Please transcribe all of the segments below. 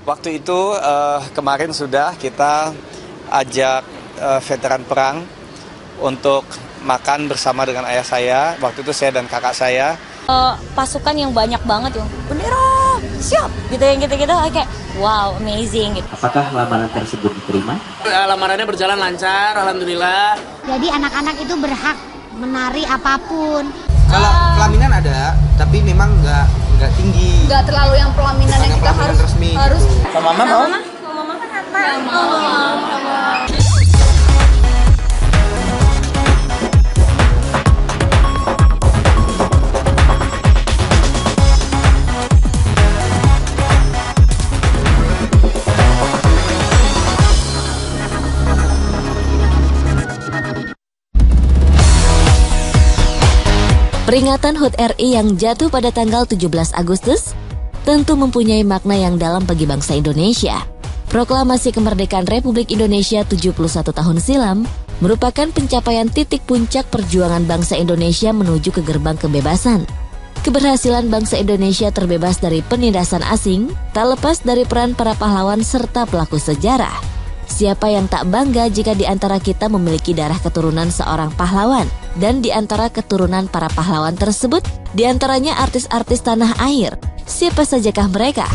Waktu itu kemarin sudah kita ajak veteran perang untuk makan bersama dengan ayah saya. Waktu itu saya dan kakak saya. Pasukan yang banyak banget yang bendera siap gitu yang gitu-gitu kayak wow amazing gitu. Apakah lamaran tersebut diterima? Lamarannya berjalan lancar, alhamdulillah. Jadi anak-anak itu berhak menari apapun. Kalau pelaminan ada, tapi memang nggak tinggi. Nggak terlalu yang pelaminan yang kita harus resmi. Harus. Gitu. Mama mau? Mama kan mau. Peringatan HUT RI yang jatuh pada tanggal 17 Agustus tentu mempunyai makna yang dalam bagi bangsa Indonesia. Proklamasi kemerdekaan Republik Indonesia 71 tahun silam merupakan pencapaian titik puncak perjuangan bangsa Indonesia menuju ke gerbang kebebasan. Keberhasilan bangsa Indonesia terbebas dari penindasan asing tak lepas dari peran para pahlawan serta pelaku sejarah. Siapa yang tak bangga jika di antara kita memiliki darah keturunan seorang pahlawan? Dan di antara keturunan para pahlawan tersebut, di antaranya artis-artis tanah air. Siapa sajakah mereka?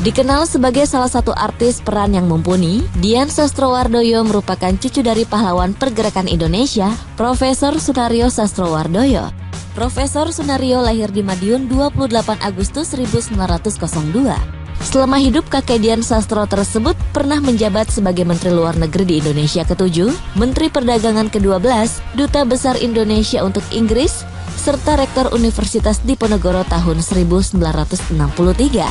Dikenal sebagai salah satu artis peran yang mumpuni, Dian Sastrowardoyo merupakan cucu dari pahlawan pergerakan Indonesia, Profesor Sunario Sastrowardoyo. Profesor Sunario lahir di Madiun 28 Agustus 1902. Selama hidup, kakek Dian Sastro tersebut pernah menjabat sebagai Menteri Luar Negeri di Indonesia ke-7, Menteri Perdagangan ke-12, Duta Besar Indonesia untuk Inggris, serta Rektor Universitas Diponegoro tahun 1963.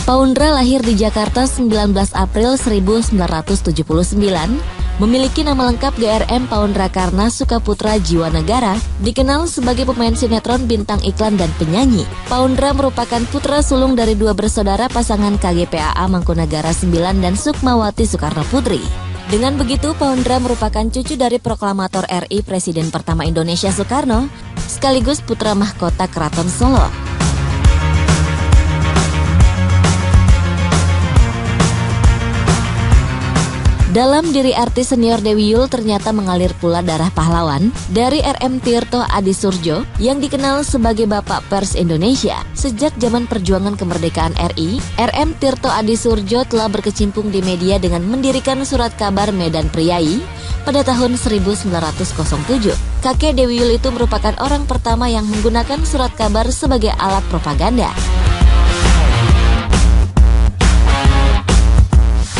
Paundra lahir di Jakarta 19 April 1979, memiliki nama lengkap GRM Paundra Karna Sukaputra Jiwa Negara, dikenal sebagai pemain sinetron, bintang iklan, dan penyanyi. Paundra merupakan putra sulung dari dua bersaudara pasangan KGPAA Mangkunagara 9 dan Sukmawati Soekarno Putri. Dengan begitu, Paundra merupakan cucu dari proklamator RI Presiden pertama Indonesia Soekarno, sekaligus putra mahkota Keraton Solo. Dalam diri artis senior Dewi Yull ternyata mengalir pula darah pahlawan dari RM Tirto Adi Surjo yang dikenal sebagai Bapak Pers Indonesia. Sejak zaman perjuangan kemerdekaan RI, RM Tirto Adi Surjo telah berkecimpung di media dengan mendirikan Surat Kabar Medan Priai pada tahun 1907. Kakek Dewi Yull itu merupakan orang pertama yang menggunakan surat kabar sebagai alat propaganda.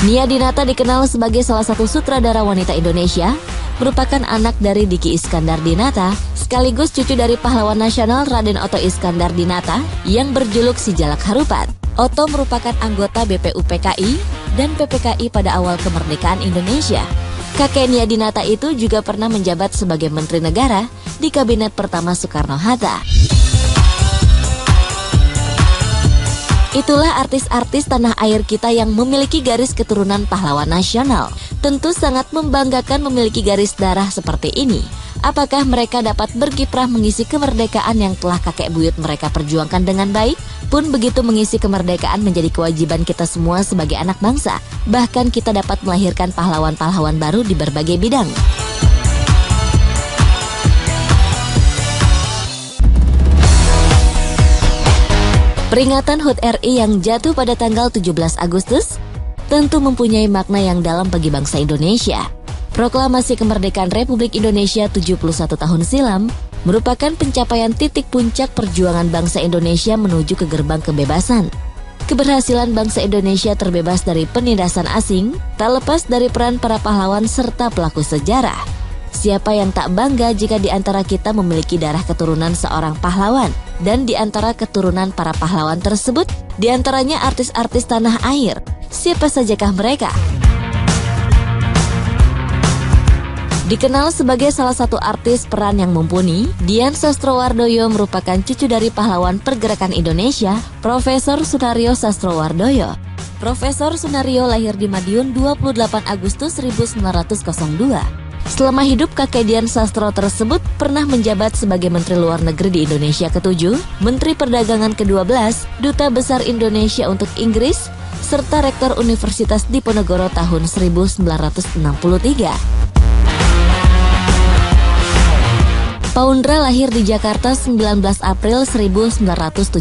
Nia Dinata dikenal sebagai salah satu sutradara wanita Indonesia, merupakan anak dari Diki Iskandar Dinata, sekaligus cucu dari pahlawan nasional Raden Oto Iskandar Dinata yang berjuluk Si Jalak Harupat. Oto merupakan anggota BPUPKI dan PPKI pada awal kemerdekaan Indonesia. Kakek Nia Dinata itu juga pernah menjabat sebagai Menteri Negara di Kabinet pertama Soekarno-Hatta. Itulah artis-artis tanah air kita yang memiliki garis keturunan pahlawan nasional. Tentu sangat membanggakan memiliki garis darah seperti ini. Apakah mereka dapat berkiprah mengisi kemerdekaan yang telah kakek buyut mereka perjuangkan dengan baik? Pun begitu, mengisi kemerdekaan menjadi kewajiban kita semua sebagai anak bangsa. Bahkan kita dapat melahirkan pahlawan-pahlawan baru di berbagai bidang. Peringatan HUT RI yang jatuh pada tanggal 17 Agustus tentu mempunyai makna yang dalam bagi bangsa Indonesia. Proklamasi kemerdekaan Republik Indonesia 71 tahun silam merupakan pencapaian titik puncak perjuangan bangsa Indonesia menuju ke gerbang kebebasan. Keberhasilan bangsa Indonesia terbebas dari penindasan asing tak lepas dari peran para pahlawan serta pelaku sejarah. Siapa yang tak bangga jika di antara kita memiliki darah keturunan seorang pahlawan? Dan di antara keturunan para pahlawan tersebut, di antaranya artis-artis tanah air. Siapa sajakah mereka? Dikenal sebagai salah satu artis peran yang mumpuni, Dian Sastrowardoyo merupakan cucu dari pahlawan pergerakan Indonesia, Profesor Sunario Sastrowardoyo. Profesor Sunario lahir di Madiun 28 Agustus 1902. Selama hidup, kakek Dian Sastro tersebut pernah menjabat sebagai Menteri Luar Negeri di Indonesia ke-7, Menteri Perdagangan ke-12, Duta Besar Indonesia untuk Inggris, serta Rektor Universitas Diponegoro tahun 1963. Poundra lahir di Jakarta 19 April 1979,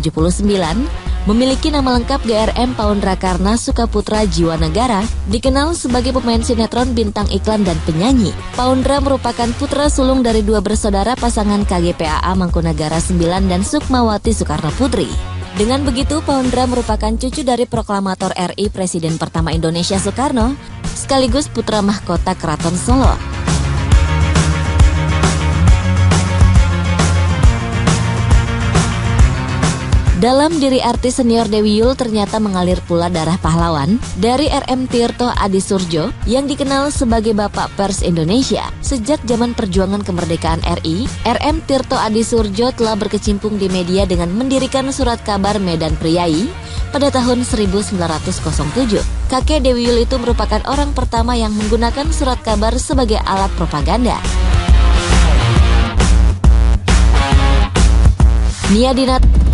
memiliki nama lengkap GRM Poundra Karna Sukaputra Jiwa Negara, dikenal sebagai pemain sinetron, bintang iklan, dan penyanyi. Poundra merupakan putra sulung dari dua bersaudara pasangan KGPAA Mangkunagara 9 dan Sukmawati Soekarno Putri. Dengan begitu, Poundra merupakan cucu dari proklamator RI Presiden pertama Indonesia Soekarno, sekaligus putra mahkota Keraton Solo. Dalam diri artis senior Dewi Yull ternyata mengalir pula darah pahlawan dari RM Tirto Adi Surjo yang dikenal sebagai Bapak Pers Indonesia. Sejak zaman perjuangan kemerdekaan RI, RM Tirto Adi Surjo telah berkecimpung di media dengan mendirikan Surat Kabar Medan Priai pada tahun 1907. Kakek Dewi Yull itu merupakan orang pertama yang menggunakan surat kabar sebagai alat propaganda. Nia Dinata.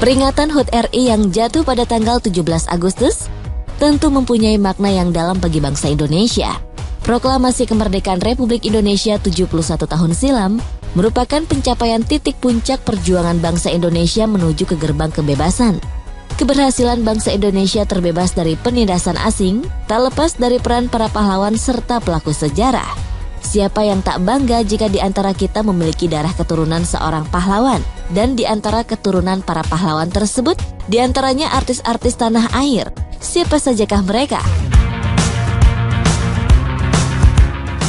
Peringatan HUT RI yang jatuh pada tanggal 17 Agustus tentu mempunyai makna yang dalam bagi bangsa Indonesia. Proklamasi kemerdekaan Republik Indonesia 71 tahun silam merupakan pencapaian titik puncak perjuangan bangsa Indonesia menuju ke gerbang kebebasan. Keberhasilan bangsa Indonesia terbebas dari penindasan asing tak lepas dari peran para pahlawan serta pelaku sejarah. Siapa yang tak bangga jika di antara kita memiliki darah keturunan seorang pahlawan? Dan di antara keturunan para pahlawan tersebut, di antaranya artis-artis tanah air. Siapa sajakah mereka?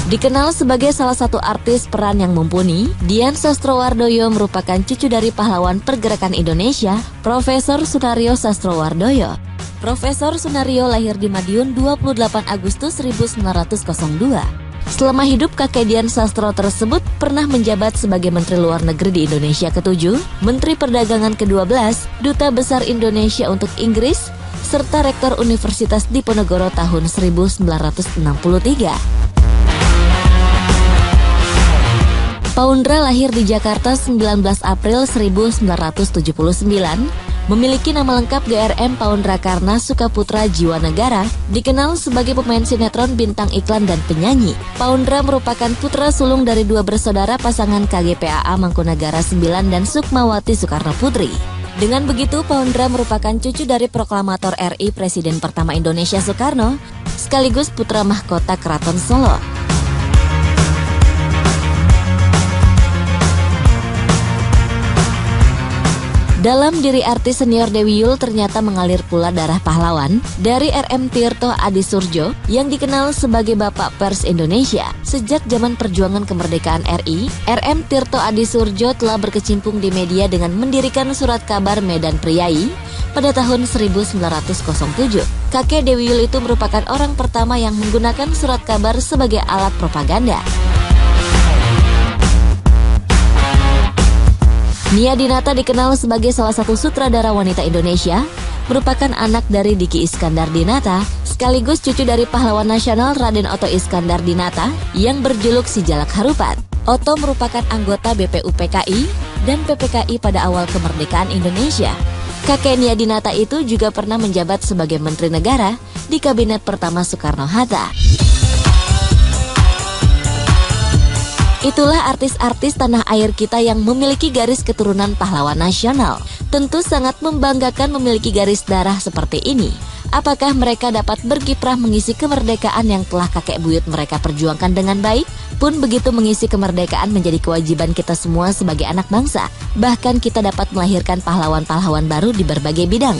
Dikenal sebagai salah satu artis peran yang mumpuni, Dian Sastrowardoyo merupakan cucu dari pahlawan pergerakan Indonesia, Profesor Sunario Sastrowardoyo. Profesor Sunario lahir di Madiun 28 Agustus 1902. Selama hidup, kakek Dian Sastro tersebut pernah menjabat sebagai Menteri Luar Negeri di Indonesia ke-7, Menteri Perdagangan ke-12, Duta Besar Indonesia untuk Inggris, serta Rektor Universitas Diponegoro tahun 1963. Poundra lahir di Jakarta 19 April 1979, memiliki nama lengkap GRM Poundra Karna Sukaputra Jiwa Negara, dikenal sebagai pemain sinetron, bintang iklan, dan penyanyi. Poundra merupakan putra sulung dari dua bersaudara pasangan KGPAA Mangkunagara 9 dan Sukmawati Soekarno Putri. Dengan begitu, Poundra merupakan cucu dari proklamator RI Presiden pertama Indonesia Soekarno, sekaligus putra mahkota Keraton Solo. Dalam diri artis senior Dewi Yull ternyata mengalir pula darah pahlawan dari RM Tirto Adi Surjo yang dikenal sebagai Bapak Pers Indonesia. Sejak zaman perjuangan kemerdekaan RI, RM Tirto Adi Surjo telah berkecimpung di media dengan mendirikan Surat Kabar Medan Priai pada tahun 1907. Kakek Dewi Yull itu merupakan orang pertama yang menggunakan surat kabar sebagai alat propaganda. Nia Dinata dikenal sebagai salah satu sutradara wanita Indonesia, merupakan anak dari Diki Iskandar Dinata, sekaligus cucu dari pahlawan nasional Raden Oto Iskandar Dinata yang berjuluk Si Jalak Harupat. Oto merupakan anggota BPUPKI dan PPKI pada awal kemerdekaan Indonesia. Kakek Nia Dinata itu juga pernah menjabat sebagai Menteri Negara di Kabinet pertama Soekarno-Hatta. Itulah artis-artis tanah air kita yang memiliki garis keturunan pahlawan nasional. Tentu sangat membanggakan memiliki garis darah seperti ini. Apakah mereka dapat berkiprah mengisi kemerdekaan yang telah kakek buyut mereka perjuangkan dengan baik? Pun begitu, mengisi kemerdekaan menjadi kewajiban kita semua sebagai anak bangsa. Bahkan kita dapat melahirkan pahlawan-pahlawan baru di berbagai bidang.